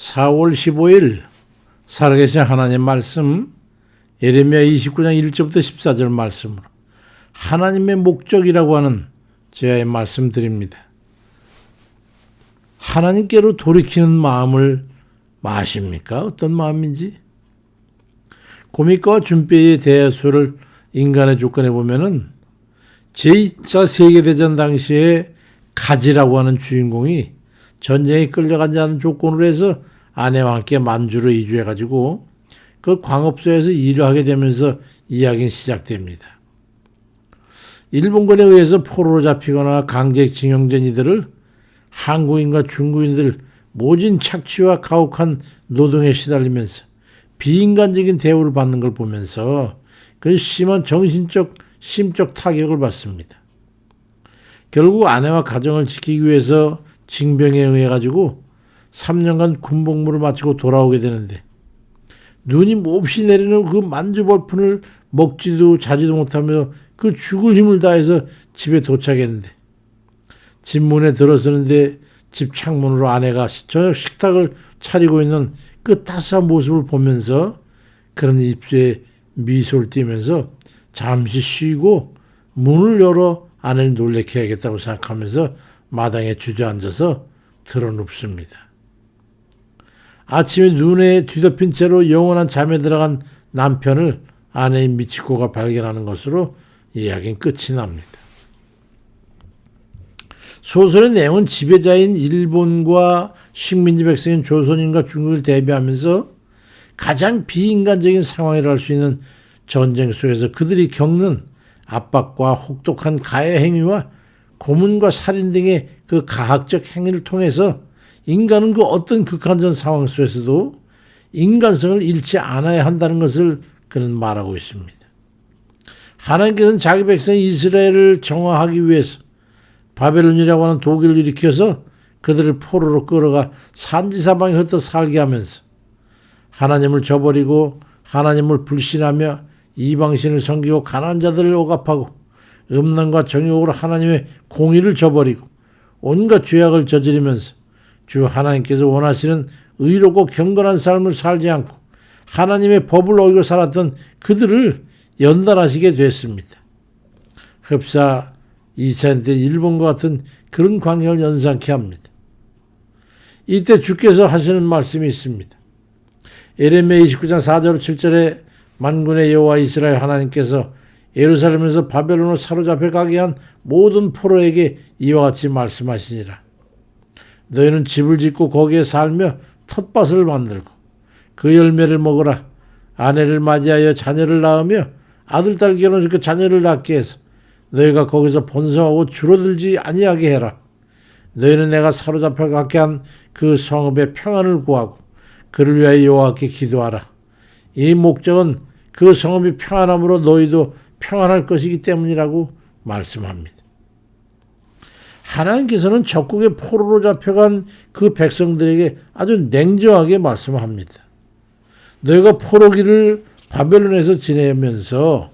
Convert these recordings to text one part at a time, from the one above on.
4월 15일 살아계신 하나님 말씀 예레미야 29장 1절부터 14절 말씀으로 하나님의 목적이라고 하는 제의 말씀 드립니다. 하나님께로 돌이키는 마음을 아십니까? 어떤 마음인지? 고미과와 준비의 대야수를 인간의 조건에 보면은 제2차 세계대전 당시에 가지라고 하는 주인공이 전쟁에 끌려가지 않은 조건으로 해서 아내와 함께 만주로 이주해가지고 그 광업소에서 일을 하게 되면서 이야기는 시작됩니다. 일본군에 의해서 포로로 잡히거나 강제징용된 이들을 한국인과 중국인들 모진 착취와 가혹한 노동에 시달리면서 비인간적인 대우를 받는 걸 보면서 그 심한 정신적, 심적 타격을 받습니다. 결국 아내와 가정을 지키기 위해서 징병에 의해 가지고 3년간 군복무를 마치고 돌아오게 되는데 눈이 몹시 내리는 그 만주벌푼을 먹지도 자지도 못하며 그 죽을 힘을 다해서 집에 도착했는데 집 문에 들어서는데 집 창문으로 아내가 저녁 식탁을 차리고 있는 그 따스한 모습을 보면서 그런 입술에 미소를 띠면서 잠시 쉬고 문을 열어 아내를 놀래켜 야겠다고 생각하면서 마당에 주저앉아서 드러눕습니다. 아침에 눈에 뒤덮인 채로 영원한 잠에 들어간 남편을 아내의 미치코가 발견하는 것으로 이야기는 끝이 납니다. 소설의 내용은 지배자인 일본과 식민지 백성인 조선인과 중국을 대비하면서 가장 비인간적인 상황이라 할 수 있는 전쟁 속에서 그들이 겪는 압박과 혹독한 가해 행위와 고문과 살인 등의 그 가학적 행위를 통해서 인간은 그 어떤 극한전 상황 속에서도 인간성을 잃지 않아야 한다는 것을 그는 말하고 있습니다. 하나님께서는 자기 백성 이스라엘을 정화하기 위해서 바벨론이라고 하는 독일을 일으켜서 그들을 포로로 끌어가 산지사방에 흩어 살게 하면서 하나님을 저버리고 하나님을 불신하며 이방신을 섬기고 가난한 자들을 억압하고 음란과 정욕으로 하나님의 공의를 저버리고 온갖 죄악을 저지르면서 주 하나님께서 원하시는 의롭고 경건한 삶을 살지 않고 하나님의 법을 어기고 살았던 그들을 연단하시게 됐습니다. 흡사 2차 때 일본과 같은 그런 광경을 연상케 합니다. 이때 주께서 하시는 말씀이 있습니다. 예레미야 29장 4절 7절에 만군의 여호와 이스라엘 하나님께서 예루살렘에서 바벨론으로 사로잡혀 가게 한 모든 포로에게 이와 같이 말씀하시니라. 너희는 집을 짓고 거기에 살며 텃밭을 만들고 그 열매를 먹으라. 아내를 맞이하여 자녀를 낳으며 아들 딸 결혼시켜 그 자녀를 낳게 해서 너희가 거기서 번성하고 줄어들지 아니하게 해라. 너희는 내가 사로잡혀 가게 한 그 성읍의 평안을 구하고 그를 위하여 여호와께 기도하라. 이 목적은 그 성읍이 평안함으로 너희도 평안할 것이기 때문이라고 말씀합니다. 하나님께서는 적국의 포로로 잡혀간 그 백성들에게 아주 냉정하게 말씀합니다. 너희가 포로기를 바벨론에서 지내면서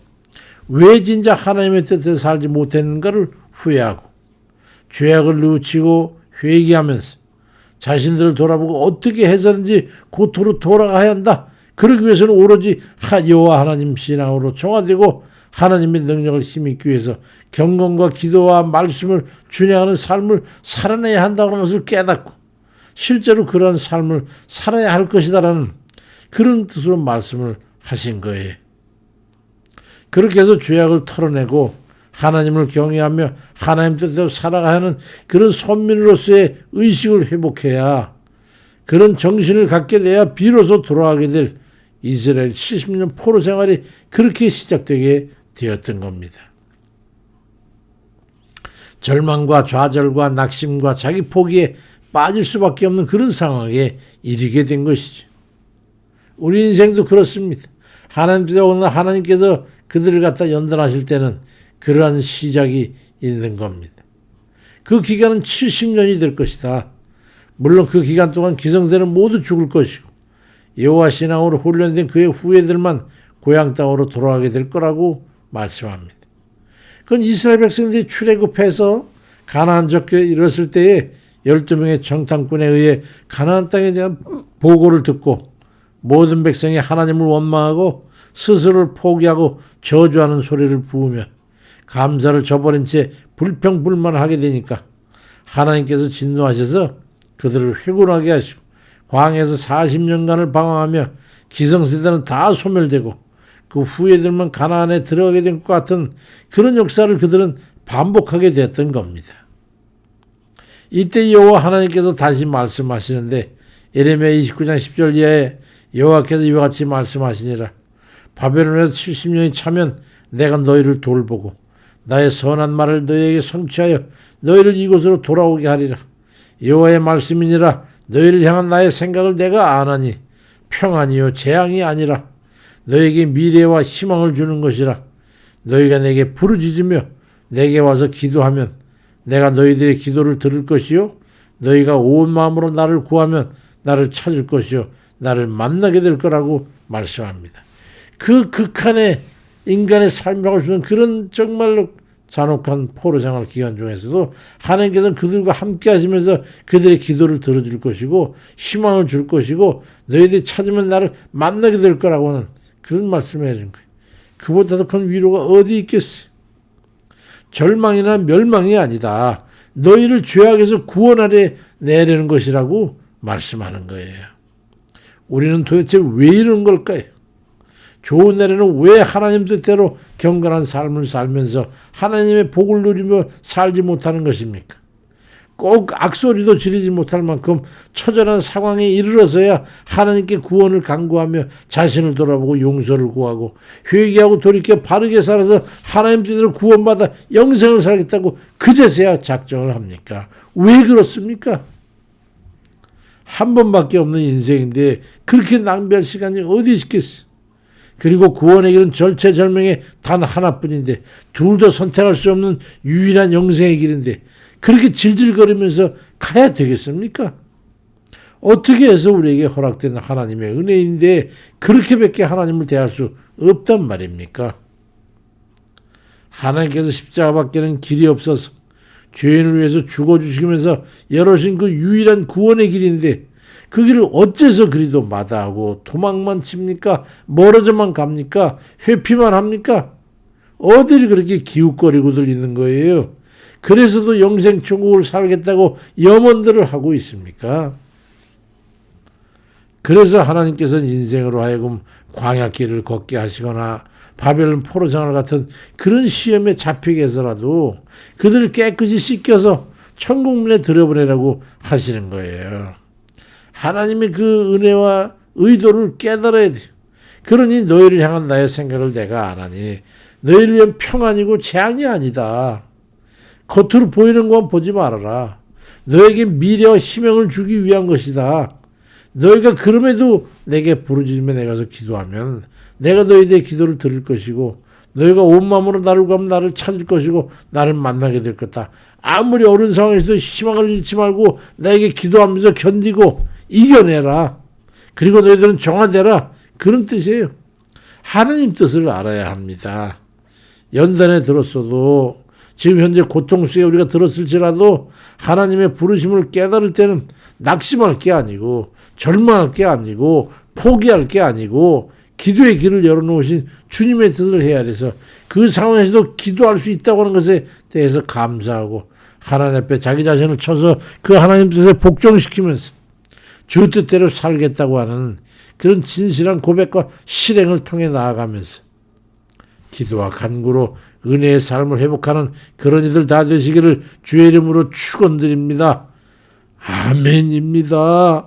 왜 진짜 하나님의 뜻에 살지 못했는가를 후회하고 죄악을 뉘우치고 회개하면서 자신들을 돌아보고 어떻게 해서든지 고토로 돌아가야 한다. 그러기 위해서는 오로지 여호와 하나님 신앙으로 정화되고 하나님의 능력을 힘입기 위해서 경건과 기도와 말씀을 준행하는 삶을 살아내야 한다는 것을 깨닫고 실제로 그런 삶을 살아야 할 것이다라는 그런 뜻으로 말씀을 하신 거예요. 그렇게 해서 죄악을 털어내고 하나님을 경외하며 하나님 뜻대로 살아가야 하는 그런 선민으로서의 의식을 회복해야 그런 정신을 갖게 돼야 비로소 돌아가게 될 이스라엘 70년 포로 생활이 그렇게 시작되게 되었던 겁니다. 절망과 좌절과 낙심과 자기 포기에 빠질 수밖에 없는 그런 상황에 이르게 된 것이죠. 우리 인생도 그렇습니다. 하나님께서 그들을 갖다 연단하실 때는 그러한 시작이 있는 겁니다. 그 기간은 70년이 될 것이다. 물론 그 기간 동안 기성들은 모두 죽을 것이고 여호와 신앙으로 훈련된 그의 후예들만 고향 땅으로 돌아가게 될 거라고 말씀합니다. 그건 이스라엘 백성들이 출애굽해서 가나안 적에 이르렀을 때에 12명의 정탐꾼에 의해 가나안 땅에 대한 보고를 듣고 모든 백성이 하나님을 원망하고 스스로를 포기하고 저주하는 소리를 부으며 감사를 저버린 채 불평불만하게 되니까 하나님께서 진노하셔서 그들을 회군하게 하시고 광야에서 40년간을 방황하며 기성세대는 다 소멸되고 그 후예들만 가나안에 들어가게 된 것 같은 그런 역사를 그들은 반복하게 됐던 겁니다. 이때 여호와 하나님께서 다시 말씀하시는데 예레미야 29장 10절 이하에 여호와께서 이와 같이 말씀하시니라. 바벨론에서 70년이 차면 내가 너희를 돌보고 나의 선한 말을 너희에게 성취하여 너희를 이곳으로 돌아오게 하리라. 여호와의 말씀이니라. 너희를 향한 나의 생각을 내가 아나니 평안이요 재앙이 아니라 너희에게 미래와 희망을 주는 것이라. 너희가 내게 부르짖으며 내게 와서 기도하면 내가 너희들의 기도를 들을 것이요 너희가 온 마음으로 나를 구하면 나를 찾을 것이요 나를 만나게 될 거라고 말씀합니다. 그 극한의 인간의 삶이라고 하시는 그런 정말로 잔혹한 포로 생활 기간 중에서도 하나님께서는 그들과 함께 하시면서 그들의 기도를 들어줄 것이고 희망을 줄 것이고 너희들이 찾으면 나를 만나게 될 거라고 하는 그런 말씀을 해준 거예요. 그보다 더 큰 위로가 어디 있겠어요. 절망이나 멸망이 아니다. 너희를 죄악에서 구원하려 내려는 것이라고 말씀하는 거예요. 우리는 도대체 왜 이런 걸까요? 좋은 날에는 왜 하나님 뜻대로 경건한 삶을 살면서 하나님의 복을 누리며 살지 못하는 것입니까? 꼭 악소리도 지르지 못할 만큼 처절한 상황에 이르러서야 하나님께 구원을 간구하며 자신을 돌아보고 용서를 구하고 회개하고 돌이켜 바르게 살아서 하나님 뜻대로 구원받아 영생을 살겠다고 그제서야 작정을 합니까? 왜 그렇습니까? 한 번밖에 없는 인생인데 그렇게 낭비할 시간이 어디 있겠어? 그리고 구원의 길은 절체절명의 단 하나뿐인데 둘도 선택할 수 없는 유일한 영생의 길인데 그렇게 질질거리면서 가야 되겠습니까? 어떻게 해서 우리에게 허락된 하나님의 은혜인데 그렇게밖에 하나님을 대할 수 없단 말입니까? 하나님께서 십자가밖에는 길이 없어서 죄인을 위해서 죽어주시면서 열어주신 그 유일한 구원의 길인데 그 길을 어째서 그리도 마다하고 도망만 칩니까? 멀어져만 갑니까? 회피만 합니까? 어딜 그렇게 기웃거리고들 있는 거예요? 그래서도 영생 천국을 살겠다고 염원들을 하고 있습니까? 그래서 하나님께서는 인생으로 하여금 광야길을 걷게 하시거나 바벨론 포로생활 같은 그런 시험에 잡히게 해서라도 그들을 깨끗이 씻겨서 천국문에 들여보내라고 하시는 거예요. 하나님의 그 은혜와 의도를 깨달아야 돼요. 그러니 너희를 향한 나의 생각을 내가 아나니 너희를 위한 평안이고 재앙이 아니다. 겉으로 보이는 것만 보지 말아라. 너에게 미래와 희망을 주기 위한 것이다. 너희가 그럼에도 내게 부르짖으며 내가 가서 기도하면 내가 너희들의 기도를 들을 것이고 너희가 온 마음으로 나를 구하면 나를 찾을 것이고 나를 만나게 될 거다. 아무리 어려운 상황에서도 희망을 잃지 말고 나에게 기도하면서 견디고 이겨내라. 그리고 너희들은 정화되라. 그런 뜻이에요. 하나님 뜻을 알아야 합니다. 연단에 들었어도 지금 현재 고통 속에 우리가 들었을지라도 하나님의 부르심을 깨달을 때는 낙심할 게 아니고 절망할 게 아니고 포기할 게 아니고 기도의 길을 열어놓으신 주님의 뜻을 헤아려서 그 상황에서도 기도할 수 있다고 하는 것에 대해서 감사하고 하나님 앞에 자기 자신을 쳐서 그 하나님 뜻에 복종시키면서 주 뜻대로 살겠다고 하는 그런 진실한 고백과 실행을 통해 나아가면서 기도와 간구로 은혜의 삶을 회복하는 그런 이들 다 되시기를 주의 이름으로 축원드립니다. 아멘입니다.